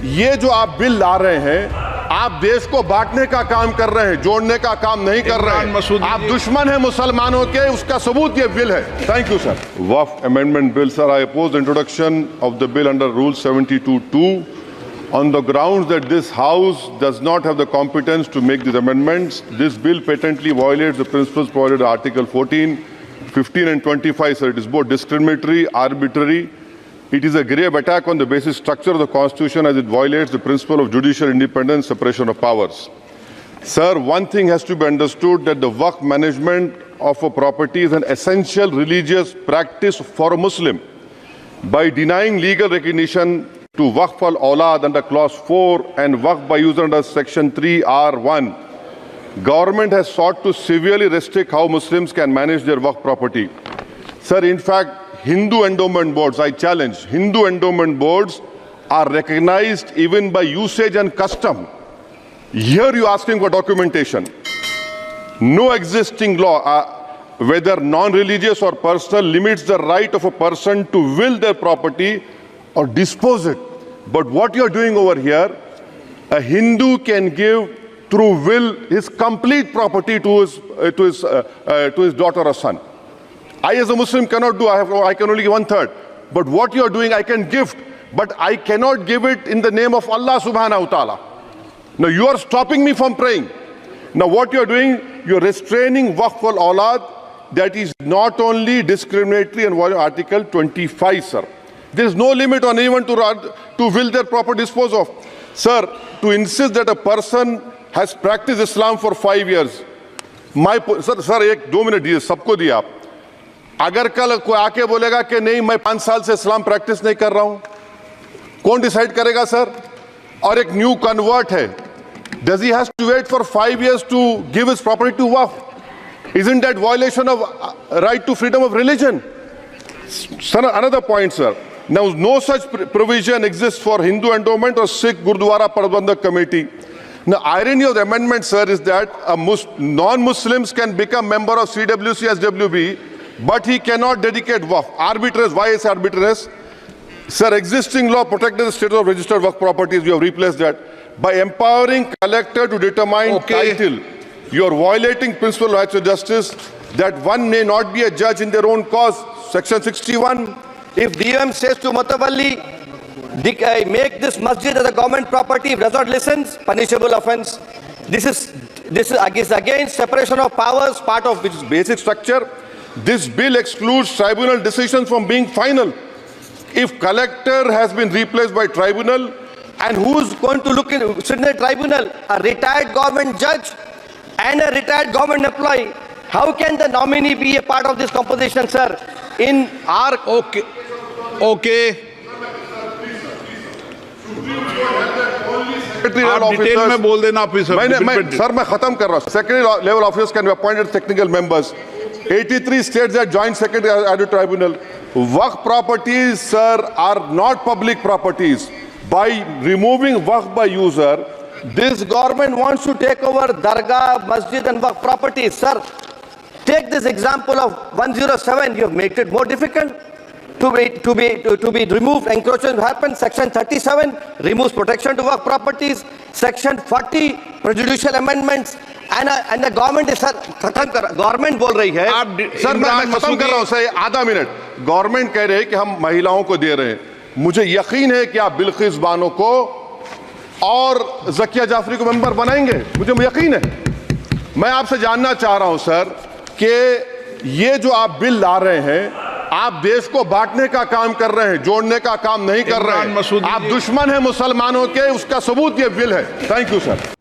ये जो आप बिल ला रहे हैं, आप देश को बांटने का काम कर रहे हैं, जोड़ने का काम नहीं कर रहे हैं। आप दुश्मन हैं मुसलमानों के, उसका सबूत ये बिल है। Thank you sir. Waqf amendment bill, sir, I oppose the introduction of the bill under rule 72(2) on the grounds that this House does not have the competence to make these amendments. This bill patently violates the principles provided in Article 14, 15 and 25, sir. It is both discriminatory, arbitrary. It is a grave attack on the basic structure of the Constitution as it violates the principle of judicial independence, separation of powers. Sir, one thing has to be understood, that the Waqf management of a property is an essential religious practice for a Muslim. By denying legal recognition to Waqf al-Awlad under Clause 4 and Waqf by user under Section 3(r)(1), government has sought to severely restrict how Muslims can manage their Waqf property. Sir, in fact, Hindu endowment boards, I challenge, Hindu endowment boards are recognized even by usage and custom. Here you are asking for documentation. No existing law, whether non-religious or personal, limits the right of a person to will their property or dispose it. But what you are doing over here, a Hindu can give through will his complete property to his daughter or son. I as a Muslim cannot do, I can only give 1/3. But what you are doing, I can gift, but I cannot give it in the name of Allah subhanahu wa ta'ala. Now you are stopping me from praying. Now what you are doing, you are restraining Waqf al-Awlad. That is not only discriminatory and violating Article 25, sir. There is no limit on anyone to will their property dispose of. Sir, to insist that a person has practiced Islam for 5 years, sir, एक 2 minute दिए, सबको दिए आप। अगर कल कोई आके बोलेगा कि नहीं मैं 5 साल से इस्लाम प्रैक्टिस नहीं कर रहा हूं, कौन डिसाइड करेगा सर? और एक न्यू कन्वर्ट है, does he has to wait for 5 years to give his property to Waqf? Isn't that violation of right to freedom of religion? Sir, another point, sir. Now, no such provision exists for Hindu endowment or Sikh Gurdwara Parbandhak Committee. Now, irony of the amendment, sir, is that non-Muslims can become member of CWC, SWB, but he cannot dedicate Waqf. Arbitrary. Why is arbitrary? Sir, existing law protected the status of registered Waqf properties. You have replaced that by empowering collector to determine title. You are violating principle of rights of justice, that one may not be a judge in their own cause. Section 61. If DM says to Mutawalli, make this masjid as a government property, if does not listen, punishable offense. This is against separation of powers, part of which is basic structure. This bill excludes tribunal decisions from being final. If collector has been replaced by tribunal, and who is going to sit in the tribunal? A retired government judge and a retired government employee. How can the nominee be a part of this composition, sir? In our Okay. आप detail में बोल देना officer. Sir मैं खत्म कर रहा हूँ। Secretary level officers can be appointed technical members. 83 states that joint secretary added tribunal. Waqf properties, sir, are not public properties. By removing Waqf by user, this government wants to take over Dargah, Masjid and Waqf properties. Sir, take this example of 107. You have made it more difficult to be removed. Encroachment happens. Section 37 removes protection to Waqf properties. Section 40 prejudicial amendments. And the government is, sir, government बोल रही है। Sir मैं खत्म कर रहा हूँ sir, आधा minute. Government कह रहे हैं कि हम महिलाओं को दे रहे हैं। मुझे यकीन है कि आप बिल्किस बानो को और ज़किया जाफरी को मेंबर बनाएंगे, मुझे यकीन है। मैं आपसे जानना चाह रहा हूं सर कि ये जो आप बिल ला रहे हैं, आप देश को बांटने का काम कर रहे हैं, जोड़ने का काम नहीं कर रहे हैं। आप दुश्मन हैं मुसलमानों के, उसका सबूत ये बिल है। Thank you sir.